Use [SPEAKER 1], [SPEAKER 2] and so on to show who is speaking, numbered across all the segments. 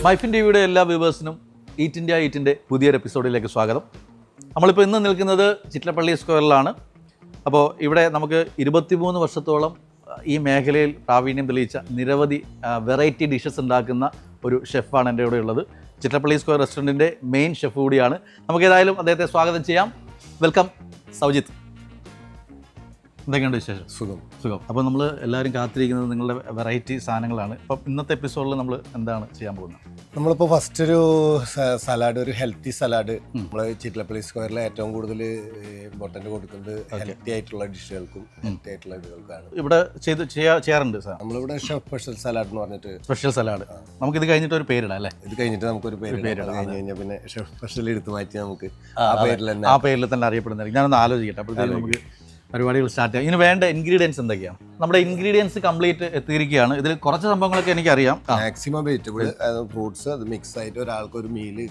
[SPEAKER 1] മൈഫിൻ ടിവിയുടെ എല്ലാ വ്യൂവേഴ്സിനും eat India ഈറ്റിൻ്റെ പുതിയൊരു എപ്പിസോഡിലേക്ക് സ്വാഗതം. നമ്മളിപ്പോൾ ഇന്ന് നിൽക്കുന്നത് ചിറ്റലപ്പള്ളി സ്ക്വയറിലാണ്. അപ്പോൾ ഇവിടെ നമുക്ക് 23 വർഷത്തോളം ഈ മേഖലയിൽ പ്രാവീണ്യം തെളിയിച്ച നിരവധി വെറൈറ്റി ഡിഷസ് ഉണ്ടാക്കുന്ന ഒരു ഷെഫാണ് എൻ്റെ കൂടെ ഉള്ളത്. ചിറ്റലപ്പള്ളി സ്ക്വയർ റെസ്റ്റോറൻറ്റിൻ്റെ മെയിൻ ഷെഫ് കൂടിയാണ്. നമുക്ക് ഏതായാലും അദ്ദേഹത്തെ സ്വാഗതം ചെയ്യാം. വെൽക്കം സൗജിത്ത്. എന്തൊക്കെയുണ്ട് വിശേഷം? സുഖം. അപ്പോൾ നമ്മൾ എല്ലാവരും കാത്തിരിക്കുന്നത് നിങ്ങളുടെ വെറൈറ്റി സാധനങ്ങളാണ്. അപ്പം ഇന്നത്തെ എപ്പിസോഡിൽ നമ്മൾ എന്താണ് ചെയ്യാൻ പോകുന്നത്?
[SPEAKER 2] നമ്മളിപ്പോൾ ഫസ്റ്റ് ഒരു സലാഡ്, ഒരു ഹെൽത്തി സലാഡ്. നമ്മൾ ചിറ്റലപ്പള്ളി സ്ക്വയറിൽ ഏറ്റവും കൂടുതൽ ഇമ്പോർട്ടൻറ്റ് കൊടുക്കുന്നത് ഹെൽത്തി ആയിട്ടുള്ള ഡിഷുകൾക്കും ഹെൽത്തി ആയിട്ടുള്ള ഇതുകൾക്കാണ്.
[SPEAKER 1] ഇവിടെ ചെയ്യാറുണ്ട് സാർ.
[SPEAKER 2] നമ്മളിവിടെ സ്പെഷ്യൽ സലാഡ് എന്ന് പറഞ്ഞിട്ട്
[SPEAKER 1] സ്പെഷ്യൽ സലാഡ്. നമുക്കിത് കഴിഞ്ഞിട്ട് ഒരു പേരിടാം അല്ലേ?
[SPEAKER 2] ഇത് കഴിഞ്ഞിട്ട് നമുക്കൊരു പേര് കഴിഞ്ഞ് കഴിഞ്ഞാൽ പിന്നെ സ്പെഷ്യൽ എടുത്ത് മാറ്റി നമുക്ക് ആ
[SPEAKER 1] പേരിൽ തന്നെ അറിയപ്പെടുന്നതായിരിക്കും. ഞാനൊന്ന് ആലോചിക്കട്ടെ. അപ്പോഴത്തേക്കും നമുക്ക് പരിപാടികൾ സ്റ്റാർട്ട് ചെയ്യാം. ഇതിന് വേണ്ട ഇൻഗ്രീഡിയൻസ് എന്തൊക്കെയാണ്? നമ്മുടെ ഇൻഗ്രീഡിയൻസ് കംപ്ലീറ്റ് എത്തിയിരിക്കുകയാണ്. ഇതിൽ കുറച്ച് സംഭവങ്ങളൊക്കെ എനിക്കറിയാം.
[SPEAKER 2] മാക്സിമം വെജിറ്റബിൾ, ഫ്രൂട്ട്സ്, അത് മിക്സ് ആയിട്ട് ഒരാൾക്ക് ഒരു മീല്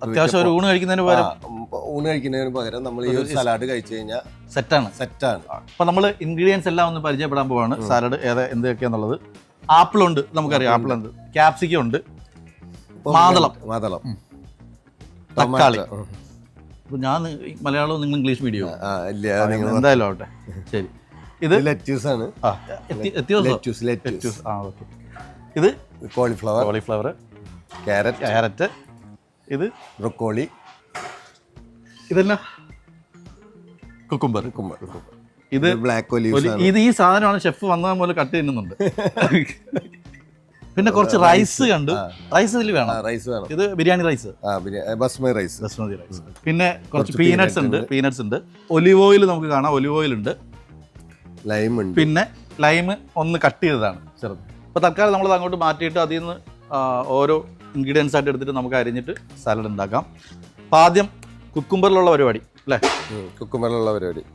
[SPEAKER 1] അത്യാവശ്യം ഒരു ഊണ് കഴിക്കുന്നതിന് പകരം നമ്മൾ ഈ ഒരു സലാഡ് കഴിച്ചു കഴിഞ്ഞാൽ സെറ്റാണ്. അപ്പോൾ നമ്മൾ ഇൻഗ്രീഡിയൻസ് എല്ലാം ഒന്ന് പരിചയപ്പെടാൻ പോവാണ്. സാലഡ് എന്തൊക്കെയാന്നുള്ളത്. ആപ്പിൾ ഉണ്ട്, നമുക്കറിയാം. ആപ്പിൾ ഉണ്ട്, ക്യാപ്സിക്കം ഉണ്ട്, മാതളം, തക്കാളി. ഞാൻ മലയാളവും നിങ്ങൾ ഇംഗ്ലീഷ് മീഡിയം എന്തായാലും ആവട്ടെ. ശരി. ഇത്
[SPEAKER 2] ലെറ്റ്യൂസ് ആണ്.
[SPEAKER 1] ഇത്
[SPEAKER 2] കോളിഫ്ലവർ,
[SPEAKER 1] ക്യാരറ്റ്, ഇത്
[SPEAKER 2] ബ്രൊക്കോളി,
[SPEAKER 1] ഇതെല്ലാം കുക്കുംബർ. ഇത്
[SPEAKER 2] ബ്ലാക്ക് ഒലീവ്സ്.
[SPEAKER 1] ഇത് ഈ സാധനമാണ് ഷെഫ് വന്നത് പോലെ കട്ട് ചെയ്യുന്നുണ്ട്. പിന്നെ കുറച്ച് റൈസ് കണ്ടു. റൈസ് ഇതിൽ വേണം. ഇത് ബിരിയാണി റൈസ്,
[SPEAKER 2] ബസ്മതി റൈസ്.
[SPEAKER 1] പിന്നെ കുറച്ച് പീനട്സ് ഉണ്ട്. ഒലിവ് ഓയിൽ നമുക്ക് കാണാം. ഒലിവ് ഓയിൽ ഉണ്ട്,
[SPEAKER 2] ലൈം ഉണ്ട്.
[SPEAKER 1] പിന്നെ ലൈം ഒന്ന് കട്ട് ചെയ്തതാണ് ചെറുത്. അപ്പോൾ തൽക്കാലം നമ്മളത് അങ്ങോട്ട് മാറ്റിയിട്ട് അതിൽ നിന്ന് ഓരോ ഇൻഗ്രീഡിയൻസ് ആയിട്ട് എടുത്തിട്ട് നമുക്ക് അരിഞ്ഞിട്ട് സാലഡ് ഉണ്ടാക്കാം. അപ്പോൾ ആദ്യം കുക്കുംബറിലുള്ള പരിപാടി അല്ലേ?
[SPEAKER 2] കുക്കുംബറിലുള്ള പരിപാടി.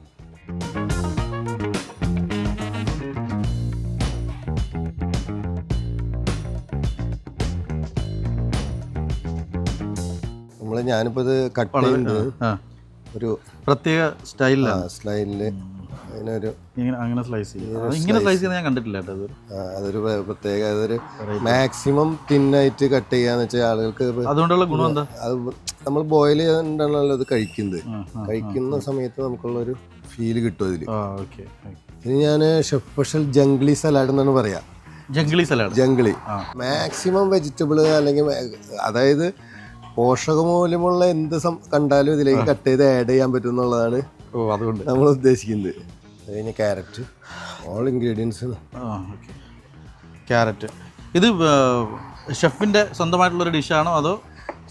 [SPEAKER 2] ഞാനിപ്പോ ഇത് കട്ട് ചെയ്യുന്നത് ഒരു പ്രത്യേക സ്ലൈലില് അതിനൊരു
[SPEAKER 1] അങ്ങനെ സ്ലൈസ് ചെയ്യാൻ ഞാൻ കണ്ടിട്ടില്ല.
[SPEAKER 2] അതൊരു പ്രത്യേക, അതൊരു മാക്സിമം തിന്നായിട്ട് കട്ട് ചെയ്യാന്ന് വെച്ചാൽ ആളുകൾക്ക്
[SPEAKER 1] അതുകൊണ്ടുള്ള ഗുണം എന്താ?
[SPEAKER 2] അത് നമ്മൾ ബോയിൽ ചെയ്തിട്ടാണല്ലോ ഇത് കഴിക്കുന്ന സമയത്ത് നമുക്കുള്ളൊരു ഫീല് കിട്ടും അതില്. ഇനി ഞാൻ സ്പെഷ്യൽ ജംഗ്ലി സലാഡ് എന്നാണ് പറയാ. ജംഗ്ലി മാക്സിമം വെജിറ്റബിൾ, അല്ലെങ്കിൽ അതായത് പോഷകമൂല്യമുള്ള എന്ത് കണ്ടാലും ഇതിലേക്ക് കട്ട് ചെയ്ത് ആഡ് ചെയ്യാൻ പറ്റും എന്നുള്ളതാണ് നമ്മൾ ഉദ്ദേശിക്കുന്നത്. അത് കഴിഞ്ഞ് ക്യാരറ്റ്, ഓൾ ഇൻഗ്രീഡിയൻസ്.
[SPEAKER 1] ക്യാരറ്റ് ഇത് ഷെഫിൻ്റെ സ്വന്തമായിട്ടുള്ളൊരു ഡിഷാണോ അതോ?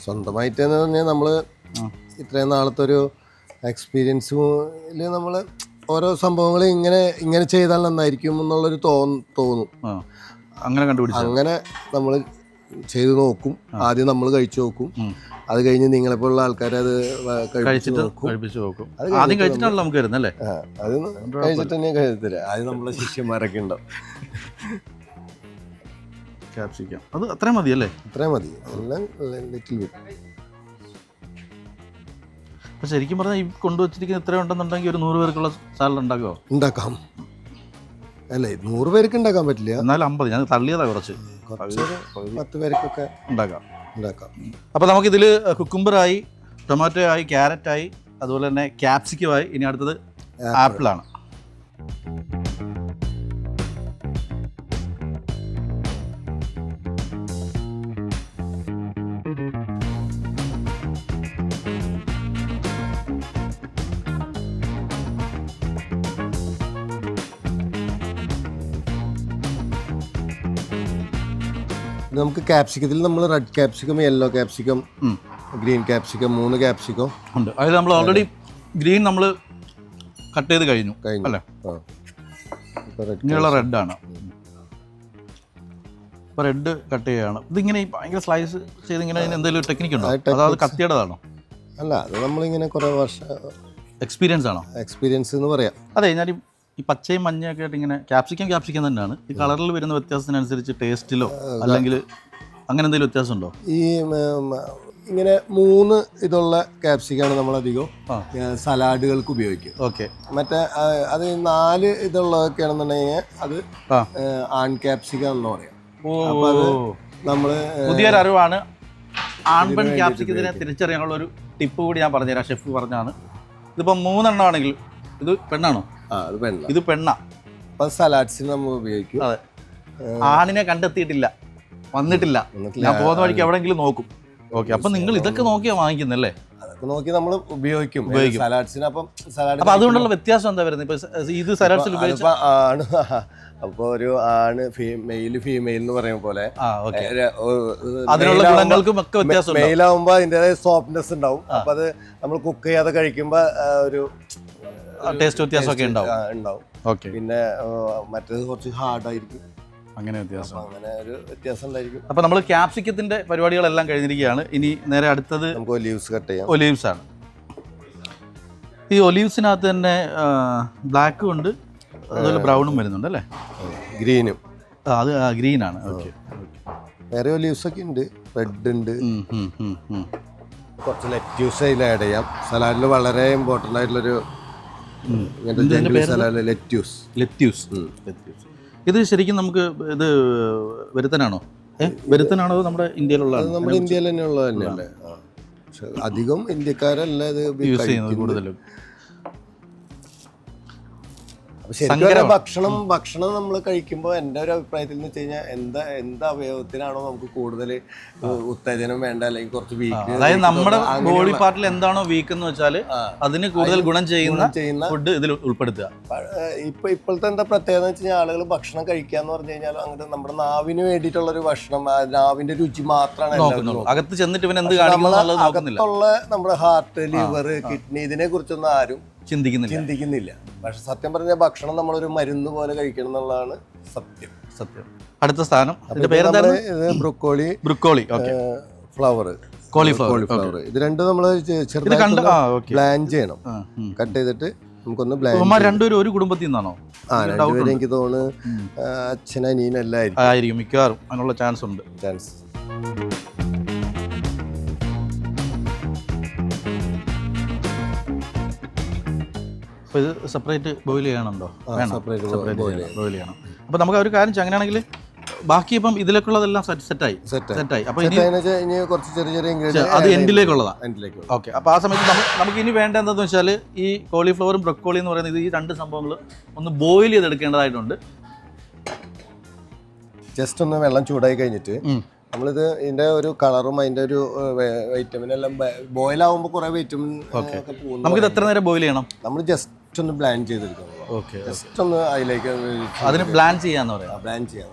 [SPEAKER 2] സ്വന്തമായിട്ടെന്ന് പറഞ്ഞാൽ നമ്മൾ ഇത്രയും നാളത്തെ ഒരു എക്സ്പീരിയൻസിൽ നമ്മൾ ഓരോ സംഭവങ്ങൾ ഇങ്ങനെ ചെയ്താൽ നന്നായിരിക്കും എന്നുള്ളൊരു തോന്നും. അങ്ങനെ നമ്മൾ ചെയ്ത് നോക്കും. ആദ്യം നമ്മൾ കഴിച്ചു നോക്കും. അത് കഴിഞ്ഞ് നിങ്ങളെപ്പോലുള്ള ആൾക്കാർ അത് കഴിച്ചിട്ട് നോക്കും.
[SPEAKER 1] ആദ്യം കഴിച്ചിട്ടാണല്ലോ നമുക്ക് വരുന്നല്ലേ?
[SPEAKER 2] അത് കഴിച്ചിട്ട് തന്നെ കഴിയത്തില്ല. ആദ്യം നമ്മളെ ശിഷ്യന്മാരൊക്കെ ഉണ്ടാവും.
[SPEAKER 1] ക്യാപ്സിക്കം അത് അത്രയും മതി അല്ലേ?
[SPEAKER 2] അത്രയും മതി. എല്ലാം ലിറ്റിൽ ബിറ്റ്.
[SPEAKER 1] അപ്പോൾ ശരിക്കും പറഞ്ഞാൽ ഈ കൊണ്ടുവച്ചിരിക്കുന്ന ഇത്ര ഉണ്ടെന്നുണ്ടെങ്കിൽ ഒരു 100 പേർക്കുള്ള സാലഡ്
[SPEAKER 2] ഉണ്ടാക്കാം. അല്ലേ, 100 പേർക്ക് ഉണ്ടാക്കാൻ പറ്റില്ല.
[SPEAKER 1] എന്നാലും 50, ഞാൻ തള്ളിയതാ കുറച്ച്
[SPEAKER 2] 10 പേർക്കൊക്കെ
[SPEAKER 1] ഉണ്ടാക്കാം. അപ്പോൾ നമുക്കിതിൽ കുക്കുംബറായി, ടൊമാറ്റോ ആയി, ക്യാരറ്റായി, അതുപോലെ തന്നെ ക്യാപ്സിക്കമായി. ഇനി അടുത്തത് ആപ്പിളാണ്.
[SPEAKER 2] നമുക്ക് ക്യാപ്സിക്കത്തിൽ നമ്മൾ red capsicum, yellow capsicum, green capsicum, 3 capsicum
[SPEAKER 1] ഉണ്ട്. അതിൽ നമ്മൾ ഓൾറെഡി ഗ്രീൻ നമ്മൾ കട്ട് ചെയ്ത് കഴിഞ്ഞു അല്ലേ? ഇങ്ങനെയുള്ള റെഡാണ്. ഇപ്പോൾ റെഡ് കട്ട് ചെയ്യുകയാണ്. ഇതിങ്ങനെ ഭയങ്കര സ്ലൈസ് ചെയ്ത് ഇങ്ങനെ എന്തെങ്കിലും ടെക്നിക്ക് ഉണ്ടോ? അതായത് കത്തിയുടേതാണോ?
[SPEAKER 2] അല്ല, അത് നമ്മളിങ്ങനെ കുറേ വർഷം
[SPEAKER 1] എക്സ്പീരിയൻസ് ആണോ?
[SPEAKER 2] എക്സ്പീരിയൻസ് എന്ന് പറയാം.
[SPEAKER 1] അതെ, ഞാൻ ഈ പച്ചയും മഞ്ഞയൊക്കെ ആയിട്ട് ഇങ്ങനെ ക്യാപ്സിക്കം തന്നെയാണ്. ഈ കളറിൽ വരുന്ന വ്യത്യാസത്തിനനുസരിച്ച് ടേസ്റ്റിലോ അല്ലെങ്കിൽ അങ്ങനെ എന്തെങ്കിലും വ്യത്യാസം ഉണ്ടോ?
[SPEAKER 2] ഈ ഇങ്ങനെ 3 ഇതുള്ള ക്യാപ്സിക്കാണ് നമ്മളധികം സലാഡുകൾക്ക് ഉപയോഗിക്കുക.
[SPEAKER 1] ഓക്കെ.
[SPEAKER 2] മറ്റേ അത് 4 ഇതുള്ളതൊക്കെ ആണെന്നുണ്ടെങ്കിൽ അത് ആൺ ക്യാപ്സിക്കം എന്ന് പറയാം. അപ്പോൾ അത് നമ്മള്
[SPEAKER 1] പുതിയൊരു അറിവാണ്. ആൺപെൺ ക്യാപ്സിക്കത്തിനെ തിരിച്ചറിയാനുള്ള ഒരു ടിപ്പ് കൂടി ഞാൻ പറഞ്ഞുതരാം. ഷെഫ് പറഞ്ഞാണ്. ഇതിപ്പോൾ 3 എണ്ണമാണെങ്കിൽ ഇത് പെണ്ണാണോ?
[SPEAKER 2] അത് പെണ്ണ.
[SPEAKER 1] ഇത് പെണ്ണാ.
[SPEAKER 2] അപ്പൊ സലാഡ്സിന് നമ്മൾ ഉപയോഗിക്കും.
[SPEAKER 1] അതെ, ആണിനെ കണ്ടെത്തിയിട്ടില്ല, വന്നിട്ടില്ല. ഞാൻ പോകുന്ന വഴിക്ക് എവിടെയെങ്കിലും നോക്കും. ഓക്കെ, അപ്പൊ നിങ്ങൾ ഇതൊക്കെ നോക്കിയാ വാങ്ങിക്കുന്നല്ലേ?
[SPEAKER 2] അതൊക്കെ നോക്കി നമ്മൾ ഉപയോഗിക്കും സലാഡ്സിന്. അപ്പം
[SPEAKER 1] അപ്പൊ അതുകൊണ്ടുള്ള വ്യത്യാസം എന്താ വരുന്നത്? ഇപ്പൊ ഇത് സലാഡ്സിൽ ഉപയോഗിച്ച
[SPEAKER 2] ആണ്. അപ്പൊ ഒരു ആണ് മെയിൽ ഫീമെയിൽ എന്ന് പറയുന്ന പോലെ
[SPEAKER 1] അതിനുള്ള ഗുണങ്ങൾക്കും ഒക്കെ വ്യത്യാസം.
[SPEAKER 2] മെയിലാവുമ്പോ അതിൻ്റെതായ സോഫ്റ്റ്നെസ് ഉണ്ടാവും. അപ്പൊ അത് നമ്മൾ കുക്ക് ചെയ്യാതെ കഴിക്കുമ്പോ ഒരു
[SPEAKER 1] ടേസ്റ്റ് വ്യത്യാസമൊക്കെ
[SPEAKER 2] ഉണ്ടാവും.
[SPEAKER 1] ഓക്കെ,
[SPEAKER 2] പിന്നെ മറ്റേത് കുറച്ച് ഹാർഡായിരിക്കും.
[SPEAKER 1] അങ്ങനെ വ്യത്യാസം,
[SPEAKER 2] അങ്ങനെ ഒരു വ്യത്യാസം ഉണ്ടായിരിക്കും.
[SPEAKER 1] അപ്പൊ നമ്മൾ ക്യാപ്സിക്കത്തിന്റെ പരിപാടികളെല്ലാം കഴിഞ്ഞിരിക്കുകയാണ്. ഇനി നേരെ അടുത്തത്
[SPEAKER 2] നമുക്ക് ഒലീവ്സ് കട്ട് ചെയ്യാം.
[SPEAKER 1] ഒലീവ്സ് ആണ്. ഈ ഒലീവ്സിനകത്ത് തന്നെ ബ്ലാക്കും ഉണ്ട്, അതുപോലെ ബ്രൗണും വരുന്നുണ്ട് അല്ലേ?
[SPEAKER 2] ഗ്രീനും.
[SPEAKER 1] അത് ഗ്രീൻ ആണ്. ഓക്കെ,
[SPEAKER 2] വേറെ ഒലീവ്സ് ഒക്കെ ഉണ്ട്. റെഡ് ഉണ്ട്. കുറച്ച് ലെറ്റ്യൂസ് അതിൽ ആഡ് ചെയ്യാം. സലാഡിൽ വളരെ ഇമ്പോർട്ടൻ്റ് ആയിട്ടുള്ളൊരു സലാഡ് ലെറ്റ്യൂസ്. ലെറ്റ്യൂസ്
[SPEAKER 1] ഇത് ശരിക്കും നമുക്ക് ഇത് വരുത്തനാണോ? വരുത്തനാണോ നമ്മുടെ ഇന്ത്യയിലുള്ള?
[SPEAKER 2] നമ്മുടെ ഇന്ത്യയിൽ തന്നെ ഉള്ളത് തന്നെയല്ലേ. പക്ഷെ അധികം ഇന്ത്യക്കാരല്ല ഇത്
[SPEAKER 1] യൂസ് ചെയ്യുന്നത് കൂടുതലും.
[SPEAKER 2] ഭക്ഷണം നമ്മൾ കഴിക്കുമ്പോൾ എൻ്റെ ഒരു അഭിപ്രായത്തിൽ എന്ന് വെച്ച് കഴിഞ്ഞാൽ എന്ത് അവയവത്തിനാണോ നമുക്ക് കൂടുതൽ ഉത്തേജനം വേണ്ട, അല്ലെങ്കിൽ കുറച്ച് വീക്ക്,
[SPEAKER 1] അതായത് നമ്മുടെ ബോഡി പാർട്ടിൽ എന്താണോ വീക്ക് എന്ന് വെച്ചാൽ അതിന് കൂടുതൽ ഗുണം ചെയ്യുന്ന ഫുഡ് ഇതിൽ ഉൾപ്പെടുത്തുക.
[SPEAKER 2] ഇപ്പോഴത്തെ എന്താ പ്രത്യേകത എന്ന് വെച്ച് കഴിഞ്ഞാൽ ആളുകൾ ഭക്ഷണം കഴിക്കുക എന്ന് പറഞ്ഞു കഴിഞ്ഞാൽ അങ്ങോട്ട് നമ്മുടെ നാവിന് വേണ്ടിയിട്ടുള്ള ഒരു ഭക്ഷണം, നാവിന്റെ രുചി മാത്രമാണ്.
[SPEAKER 1] അകത്ത് ചെന്നിട്ട് ഇവൻ എന്ത് കാണിക്കുന്നുള്ളത്
[SPEAKER 2] അകത്തുള്ള നമ്മുടെ ഹാർട്ട്, ലിവർ, കിഡ്നി ഇതിനെ കുറിച്ചൊന്നും ആരും ചിന്തിക്കുന്നില്ല. പക്ഷെ സത്യം പറഞ്ഞ ഭക്ഷണം നമ്മളൊരു മരുന്ന് പോലെ കഴിക്കണം എന്നുള്ളതാണ് സത്യം.
[SPEAKER 1] അടുത്ത സ്ഥാനം
[SPEAKER 2] ബ്രൊക്കോളി ഫ്ലവർ, കോളിഫ്ലവർ. ഇത് രണ്ടും നമ്മൾ ചെറുതായിട്ട് ബ്ലാൻഡ് ചെയ്യണം. കട്ട് ചെയ്തിട്ട് നമുക്കൊന്ന് ബ്ലാൻഡ്.
[SPEAKER 1] രണ്ടുപേരും ഒരു കുടുംബത്തിൽ നിന്നാണോ?
[SPEAKER 2] രണ്ടുപേരും എനിക്ക് തോന്നുന്നു അച്ഛൻ അനിയൻ
[SPEAKER 1] എല്ലായിരിക്കും മിക്കവാറും. അതിനുള്ള ചാൻസ് ഉണ്ട്. അപ്പോൾ ഇത് സെപ്പറേറ്റ് ബോയിൽ ചെയ്യണുണ്ടോ? സെപ്പറേറ്റ് ബോയിൽ ചെയ്യണം. അപ്പോൾ നമുക്ക് ഒരു കാര്യം ചെയ്യാം, അങ്ങനെയാണെങ്കിൽ ബാക്കി ഇപ്പം ഇതിലേക്കുള്ളതെല്ലാം സെറ്റായി. അപ്പോൾ
[SPEAKER 2] ഇനി കുറച്ച് ചെറിയ
[SPEAKER 1] അത് എൻഡിലേക്കുള്ളതാണ്. ഓക്കെ, അപ്പോൾ ആ സമയത്ത് നമുക്ക് ഇനി വേണ്ട എന്താണെന്ന് വെച്ചാൽ ഈ കോളിഫ്ലവറും ബ്രൊക്കോളി എന്ന് പറയുന്നത് ഈ രണ്ട് സംഭവങ്ങൾ ഒന്ന് ബോയിൽ ചെയ്തെടുക്കേണ്ടതായിട്ടുണ്ട്.
[SPEAKER 2] ജസ്റ്റ് ഒന്ന് വെള്ളം ചൂടായി കഴിഞ്ഞിട്ട് നമ്മളിത് ഇതിന്റെ ഒരു കളറും അതിന്റെ ഒരു വൈറ്റമിൻ എല്ലാം ബോയിലാവുമ്പോൾ കുറെ വൈറ്റമിൻ ഒക്കെ പോകും.
[SPEAKER 1] നമുക്കിത് എത്ര നേരം ബോയിൽ ചെയ്യണം?
[SPEAKER 2] നമ്മൾ ജസ്റ്റ് ഒന്ന് ബ്ലാൻഡ് ചെയ്തെടുക്കണം.
[SPEAKER 1] ഓക്കെ,
[SPEAKER 2] ജസ്റ്റ് ഒന്ന് അതിലേക്ക്
[SPEAKER 1] അതിന് ബ്ലാൻഡ് ചെയ്യാന്ന് പറയാം.
[SPEAKER 2] ബ്ലാൻഡ് ചെയ്യാം.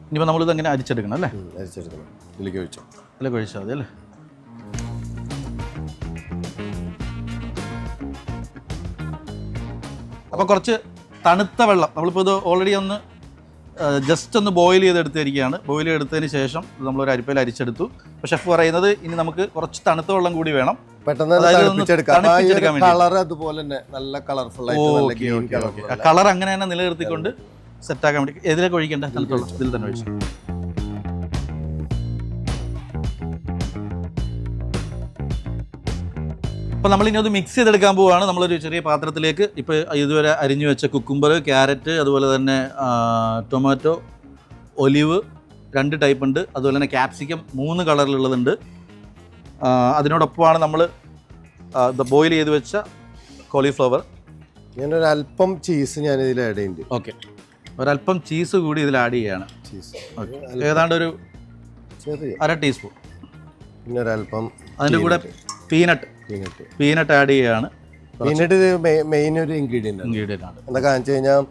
[SPEAKER 1] ഇനിയിപ്പോൾ നമ്മളിത് എങ്ങനെ അരിച്ചെടുക്കണം അല്ലേ?
[SPEAKER 2] അരിച്ചെടുക്കണം. ഇതിലേക്ക്
[SPEAKER 1] ഒഴിച്ചാൽ മതി അല്ലേ? അപ്പോൾ കുറച്ച് തണുത്ത വെള്ളം നമ്മളിപ്പോൾ ഇത് ഓൾറെഡി ഒന്ന് ജസ്റ്റ് ഒന്ന് ബോയിൽ ചെയ്തെടുത്തിരിക്കുകയാണ്. ബോയിൽ ചെയ്തെടുത്തതിന് ശേഷം നമ്മളൊരു അരിപ്പയിൽ അരിച്ചെടുത്തു. അപ്പോൾ ഷെഫ് പറയുന്നത് ഇനി നമുക്ക് കുറച്ച് തണുത്ത വെള്ളം കൂടി വേണം.
[SPEAKER 2] പെട്ടെന്ന് കളർ അതുപോലെ തന്നെ നല്ല കളർഫുൾ ആയിട്ട്
[SPEAKER 1] കളർ അങ്ങനെ തന്നെ നിലനിർത്തിക്കൊണ്ട് സെറ്റാക്കാൻ വേണ്ടി ഇതിലേക്ക് ഒഴിക്കേണ്ട തണുത്ത വെള്ളം ഇതിൽ തന്നെ ഒഴിച്ചു. അപ്പോൾ നമ്മളിനി അത് മിക്സ് ചെയ്തെടുക്കാൻ പോവുകയാണ്. നമ്മളൊരു ചെറിയ പാത്രത്തിലേക്ക് ഇപ്പോൾ ഇതുവരെ അരിഞ്ഞു വെച്ച കുക്കുംബർ, ക്യാരറ്റ്, അതുപോലെ തന്നെ ടൊമാറ്റോ, ഒലിവ് 2 ടൈപ്പ് ഉണ്ട്, അതുപോലെ തന്നെ ക്യാപ്സിക്കം 3 കളറിലുള്ളതുണ്ട്. അതിനോടൊപ്പമാണ് നമ്മൾ ബോയിൽ ചെയ്ത് വെച്ച കോളിഫ്ലവർ.
[SPEAKER 2] ഞാനൊരല്പം ചീസ് ഞാനിതിൽ ആഡ് ചെയ്യുന്നുണ്ട്.
[SPEAKER 1] ഓക്കെ, ഒരല്പം ചീസ് കൂടി ഇതിൽ ആഡ് ചെയ്യുകയാണ്. ഏതാണ്ട് ഒരു 1/2 ടീസ്പൂൺ.
[SPEAKER 2] പിന്നെ ഒരല്പം
[SPEAKER 1] അതിൻ്റെ കൂടെ പീനട്ട് ആഡ് ചെയ്യുകയാണ്.
[SPEAKER 2] പീനട്ട് ഇത് മെയിൻ ഒരു ഇൻഗ്രീഡിയൻ്റ് ആണ്. എന്താ കാണിച്ചു കഴിഞ്ഞാൽ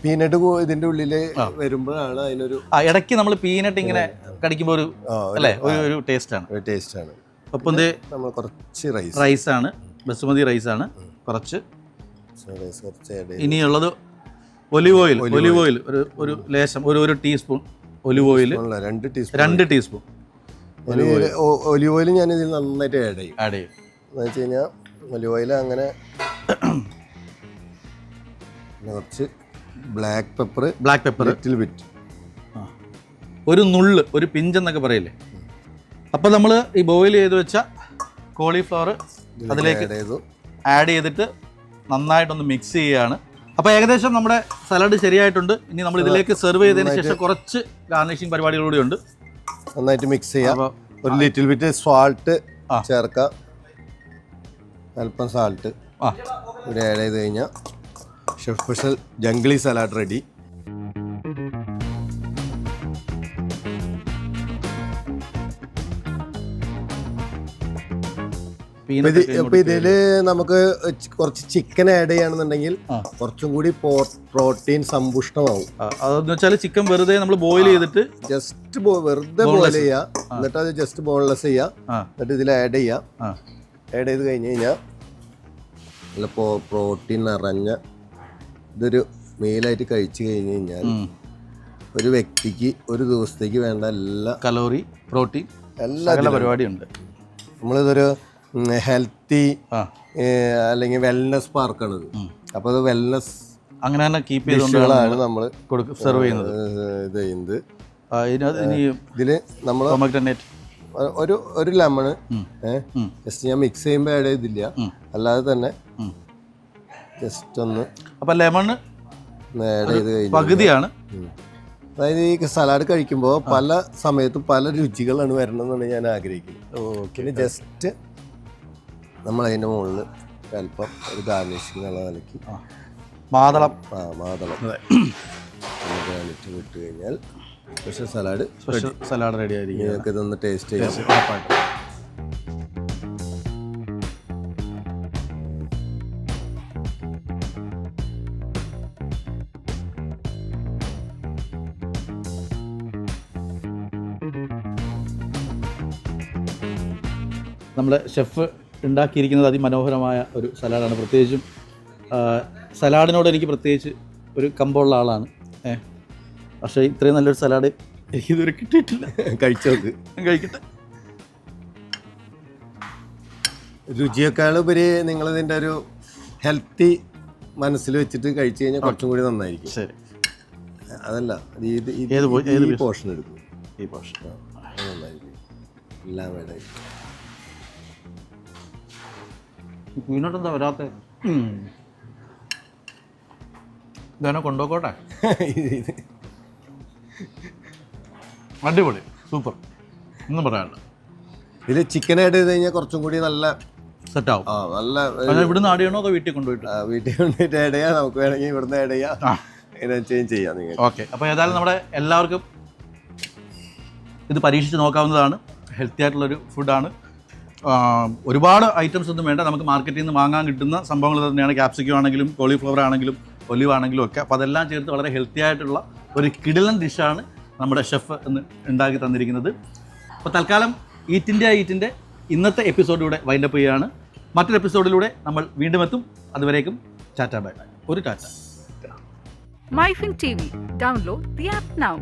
[SPEAKER 2] പീനട്ട് ഇതിന്റെ ഉള്ളിൽ വരുമ്പോഴാണ് അതിനൊരു
[SPEAKER 1] ഇടയ്ക്ക് നമ്മൾ പീനട്ട് ഇങ്ങനെ കടിക്കുമ്പോൾ ഒരു അല്ലേ ഒരു ടേസ്റ്റ് ആണ്. ഒപ്പം
[SPEAKER 2] നമ്മൾ കുറച്ച്
[SPEAKER 1] റൈസാണ്, ബസുമതി റൈസാണ് കുറച്ച്. ഇനിയുള്ളത് ഒലിവ് ഓയിൽ ഒരു ലേശം ഒരു teaspoon olive oil. 2 teaspoon
[SPEAKER 2] olive oil ഞാൻ ഇതിൽ നന്നായിട്ട് ആഡ് ചെയ്യും. എന്ന് വെച്ച് കഴിഞ്ഞാൽ ഒലിവ് ഓയിൽ അങ്ങനെ കുറച്ച് ബ്ലാക്ക് പെപ്പർ ലിറ്റിൽ ബിറ്റ്,
[SPEAKER 1] ഒരു നുള്ള്, ഒരു പിഞ്ചെന്നൊക്കെ പറയില്ലേ. അപ്പോൾ നമ്മൾ ഈ ബോയിൽ ചെയ്ത് വെച്ച കോളിഫ്ലവർ അതിലേക്ക് ആഡ് ചെയ്തിട്ട് നന്നായിട്ടൊന്ന് മിക്സ് ചെയ്യുകയാണ്. അപ്പോൾ ഏകദേശം നമ്മുടെ സലാഡ് ശരിയായിട്ടുണ്ട്. ഇനി നമ്മൾ ഇതിലേക്ക് സെർവ് ചെയ്തതിന് ശേഷം കുറച്ച് ഗാർണിഷിംഗ് പരിപാടികളൂടെ ഉണ്ട്.
[SPEAKER 2] നന്നായിട്ട് മിക്സ് ചെയ്യാം. ഒരു ലിറ്റിൽ ബിറ്റ് സാൾട്ട് ചേർക്കാം. അല്പം സാൾട്ട് ഇവിടെ ആഡ് ചെയ്ത് കഴിഞ്ഞാൽ chef special Junglee salad ready. ഇപ്പൊ ഇതില് നമുക്ക് കുറച്ച് ചിക്കൻ ആഡ് ചെയ്യുകയാണെന്നുണ്ടെങ്കിൽ കുറച്ചും കൂടി പ്രോട്ടീൻ സമ്പുഷ്ടമാവും.
[SPEAKER 1] അതെന്ന് വെച്ചാൽ ചിക്കൻ വെറുതെ നമ്മൾ ബോയിൽ ചെയ്തിട്ട്
[SPEAKER 2] ജസ്റ്റ് വെറുതെ ബോയിൽ ചെയ്യാം, എന്നിട്ട് അത് ജസ്റ്റ് ബോൺലെസ് ചെയ്യാം, എന്നിട്ട് ഇതിൽ ആഡ് ചെയ്യാം. ആഡ് ചെയ്ത് കഴിഞ്ഞ് കഴിഞ്ഞാൽ നല്ല പ്രോട്ടീൻ നിറഞ്ഞ ഇതൊരു മീലായിട്ട് കഴിച്ചു കഴിഞ്ഞ് കഴിഞ്ഞാൽ ഒരു വ്യക്തിക്ക് ഒരു ദിവസത്തേക്ക് വേണ്ട എല്ലാ
[SPEAKER 1] കലോറി, പ്രോട്ടീൻ എല്ലാ പരിപാടിയുണ്ട്.
[SPEAKER 2] നമ്മളിതൊരു ഹെൽത്തി അല്ലെങ്കിൽ വെൽനെസ് പാർക്കാണിത്. അപ്പോൾ അത് വെൽനെസ്
[SPEAKER 1] അങ്ങനെ തന്നെ കീപ്പ്
[SPEAKER 2] ചെയ്തുകൊണ്ടാണ് നമ്മൾ
[SPEAKER 1] സെർവ് ചെയ്യുന്നത്.
[SPEAKER 2] ഇത് ചെയ്യുന്നത് ഇതില് നമ്മൾ ഒരു ലെമണ് ജസ്റ്റ് ഞാൻ മിക്സ് ചെയ്യുമ്പോൾ ആഡ് ചെയ്തില്ല, അല്ലാതെ തന്നെ ജസ്റ്റ് ഒന്ന്.
[SPEAKER 1] അപ്പം ലെമൺ
[SPEAKER 2] ആഡ് ചെയ്ത് കഴിഞ്ഞു
[SPEAKER 1] പകുതിയാണ്.
[SPEAKER 2] അതായത് ഈ സലാഡ് കഴിക്കുമ്പോൾ പല സമയത്തും പല രുചികളാണ് വരണമെന്നാണ് ഞാൻ ആഗ്രഹിക്കുന്നത്. പിന്നെ ജസ്റ്റ് നമ്മൾ അതിൻ്റെ മുകളിൽ അല്പം ഒരു ഗാർണിഷിംഗ് എന്നുള്ള നിലയ്ക്ക്
[SPEAKER 1] മാതളം
[SPEAKER 2] ഗാർണിറ്റ് വിട്ട് കഴിഞ്ഞാൽ സ്പെഷ്യൽ
[SPEAKER 1] സലാഡ് റെഡി ആയിരിക്കും.
[SPEAKER 2] നിങ്ങൾക്ക് ഇതൊന്ന് ടേസ്റ്റ് ചെയ്യാം.
[SPEAKER 1] നമ്മുടെ ഷെഫ് ഉണ്ടാക്കിയിരിക്കുന്നത് അതിമനോഹരമായ ഒരു സലാഡാണ്. പ്രത്യേകിച്ചും സലാഡിനോട് എനിക്ക് പ്രത്യേകിച്ച് ഒരു കമ്പമുള്ള ആളാണ്. പക്ഷേ ഇത്രയും നല്ലൊരു സലാഡ് എനിക്ക് ഇതുവരെ കിട്ടിയിട്ടില്ല. കഴിക്കട്ടെ.
[SPEAKER 2] രുചിയേക്കാളുപരി നിങ്ങളിതിൻ്റെ ഒരു ഹെൽത്തി മനസ്സിൽ വെച്ചിട്ട് കഴിച്ചു കഴിഞ്ഞാൽ കുറച്ചും കൂടി നന്നായിരിക്കും.
[SPEAKER 1] ശരി,
[SPEAKER 2] അതല്ല
[SPEAKER 1] ഏത്
[SPEAKER 2] പോർഷൻ എടുക്കും.
[SPEAKER 1] ഈ പോർഷൻ
[SPEAKER 2] നന്നായിരിക്കും. എല്ലാം വേണം.
[SPEAKER 1] വീണോട്ടെന്താ വരാത്ത ഇതന്നെ കൊണ്ടുപോക്കോട്ടെ. അടിപൊളി, സൂപ്പർ, ഒന്നും പറയാനില്ല.
[SPEAKER 2] ഇതിൽ ചിക്കൻ ആഡ് ചെയ്ത് കഴിഞ്ഞാൽ കുറച്ചും കൂടി നല്ല
[SPEAKER 1] സെറ്റാവും.
[SPEAKER 2] നല്ല
[SPEAKER 1] ഇവിടുന്ന് ആഡ് ചെയ്യണോ അതോ വീട്ടിൽ കൊണ്ടുപോയിട്ട്?
[SPEAKER 2] വീട്ടിൽ കൊണ്ടുപോയിട്ട് ആഡ് ചെയ്യാം. നമുക്ക് വേണമെങ്കിൽ ഇവിടുന്ന് ആഡ് ചെയ്യാം, ചേഞ്ച് ചെയ്യാം നിങ്ങൾ.
[SPEAKER 1] ഓക്കെ, അപ്പോൾ ഏതായാലും നമ്മുടെ എല്ലാവർക്കും ഇത് പരീക്ഷിച്ച് നോക്കാവുന്നതാണ്. ഹെൽത്തി ആയിട്ടുള്ളൊരു ഫുഡാണ്. ഒരുപാട് ഐറ്റംസ് ഒന്നും വേണ്ട, നമുക്ക് മാർക്കറ്റിൽ നിന്ന് വാങ്ങാൻ കിട്ടുന്ന സംഭവങ്ങൾ തന്നെയാണ്. ക്യാപ്സിക്കം ആണെങ്കിലും കോളിഫ്ലവർ ആണെങ്കിലും ഒലിവ് ആണെങ്കിലും ഒക്കെ. അപ്പോൾ അതെല്ലാം ചേർത്ത് വളരെ ഹെൽത്തി ആയിട്ടുള്ള ഒരു കിടിലൻ ഡിഷാണ് നമ്മുടെ ഷെഫ് എന്ന് ഉണ്ടാക്കി തന്നിരിക്കുന്നത്. അപ്പോൾ തൽക്കാലം ഈറ്റിൻ്റെ ഇന്നത്തെ എപ്പിസോഡിലൂടെ വൈൻഡപ്പ് ചെയ്യുകയാണ്. മറ്റൊരു എപ്പിസോഡിലൂടെ നമ്മൾ വീണ്ടും എത്തും. അതുവരേക്കും ടാറ്റ ബൈ ബൈ. ഒരു Tata.
[SPEAKER 3] MyFin TV. Download the app now.